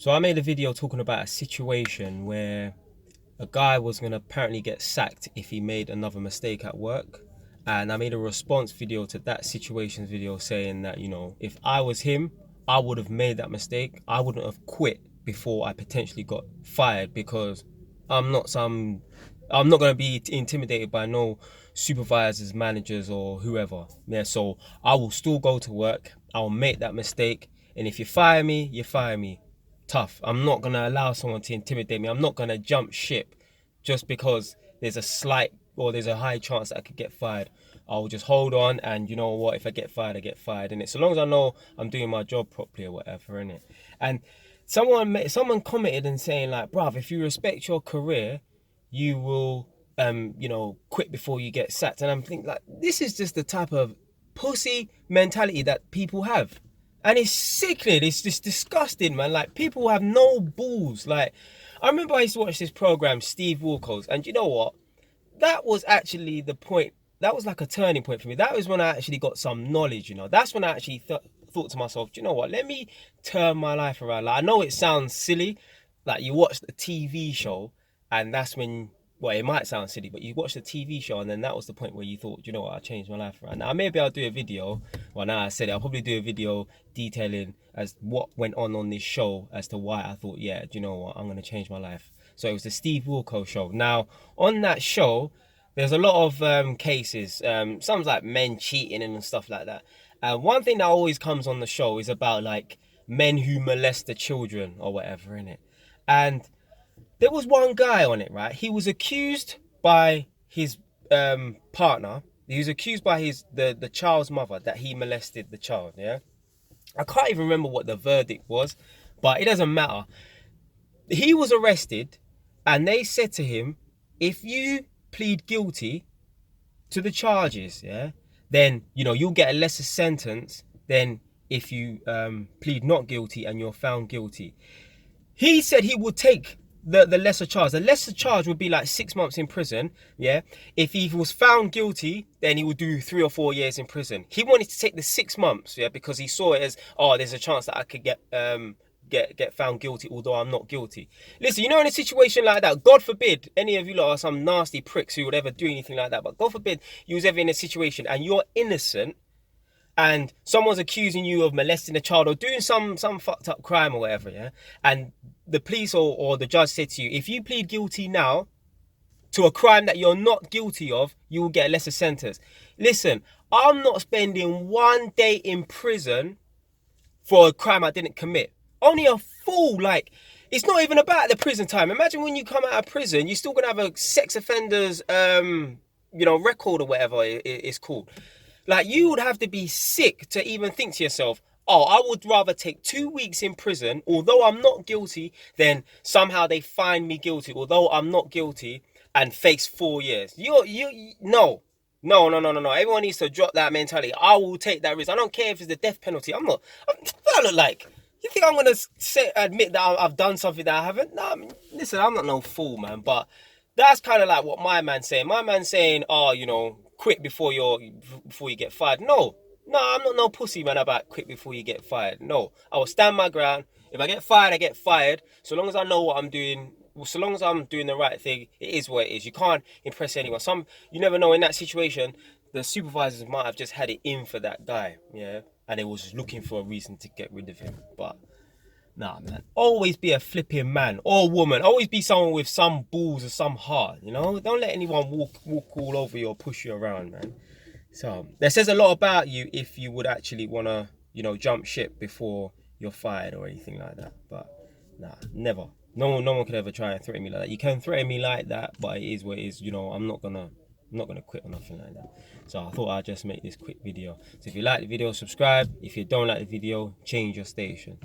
So I made a video talking about a situation where a guy was going to apparently get sacked if he made another mistake at work. And I made a response video to that situation's video saying that, if I was him, I would have made that mistake. I wouldn't have quit before I potentially got fired because I'm not some I'm not going to be intimidated by no supervisors, managers or whoever. Yeah, so I will still go to work. I'll make that mistake. And if you fire me, you fire me. Tough. I'm not going to allow someone to intimidate me. I'm not going to jump ship just because there's a slight or there's a high chance that I could get fired. I'll just hold on, and you know what? If I get fired, I get fired, and so long as I know I'm doing my job properly or whatever, innit? And someone commented and saying like, bruv, if you respect your career, you will quit before you get sacked. And I'm thinking like, this is just the type of pussy mentality that people have. And it's sickening. It's just disgusting, man. Like, people have no balls. Like, I remember I used to watch this program, Steve Wilkos, and you know what? That was actually the point. That was like a turning point for me. That was when I actually got some knowledge, That's when I actually thought to myself, do you know what? Let me turn my life around. Like, I know it sounds silly. Like, you watch the TV show, and that's when, well, it might sound silly, but you watch the TV show, and then that was the point where you thought, you know what, I changed my life around. Now, maybe I'll do a video. Well, now I said it, I'll probably do a video detailing as what went on this show as to why I thought, yeah, do you know what, I'm going to change my life. So it was the Steve Wilkos show. Now, on that show, there's a lot of cases. Some like men cheating and stuff like that. One thing that always comes on the show is about like men who molest the children or whatever, innit? And there was one guy on it, right? He was accused by his partner. He was accused by the child's mother that he molested the child, yeah? I can't even remember what the verdict was, but it doesn't matter. He was arrested, and they said to him, if you plead guilty to the charges, yeah, then, you'll get a lesser sentence than if you plead not guilty and you're found guilty. He said he would take the lesser charge. The lesser charge would be like 6 months in prison, yeah? If he was found guilty, then he would do 3 or 4 years in prison. He wanted to take the 6 months, yeah, because he saw it as, oh, there's a chance that I could get found guilty, although I'm not guilty. Listen, in a situation like that, God forbid any of you lot are some nasty pricks who would ever do anything like that, but God forbid you was ever in a situation and you're innocent, and someone's accusing you of molesting a child or doing some fucked up crime or whatever, yeah, and the police or the judge said to you, if you plead guilty now to a crime that you're not guilty of, you will get a lesser sentence. Listen, I'm not spending 1 day in prison for a crime I didn't commit. Only a fool. Like, it's not even about the prison time. Imagine when you come out of prison, you're still gonna have a sex offender's record or whatever it's called. Like, you would have to be sick to even think to yourself, oh, I would rather take 2 weeks in prison, although I'm not guilty, than somehow they find me guilty, although I'm not guilty, and face 4 years. No. No. Everyone needs to drop that mentality. I will take that risk. I don't care if it's the death penalty. I look like, you think I'm going to admit that I've done something that I haven't? No, I mean, listen, I'm not no fool, man, but that's kind of like what my man's saying. My man's saying, oh, quit before you get fired. No, I'm not no pussy, man, about quit before you get fired. No, I will stand my ground. If I get fired, I get fired. So long as I know what I'm doing, so long as I'm doing the right thing, it is what it is. You can't impress anyone. You never know, in that situation, the supervisors might have just had it in for that guy, yeah, and they was looking for a reason to get rid of him. But nah, man. Always be a flipping man or woman. Always be someone with some balls or some heart, Don't let anyone walk all over you or push you around, man. So that says a lot about you if you would actually want to, jump ship before you're fired or anything like that. But nah, never. No one could ever try and threaten me like that. You can threaten me like that, but it is what it is. I'm not gonna quit or nothing like that. So I thought I'd just make this quick video. So if you like the video, subscribe. If you don't like the video, change your station.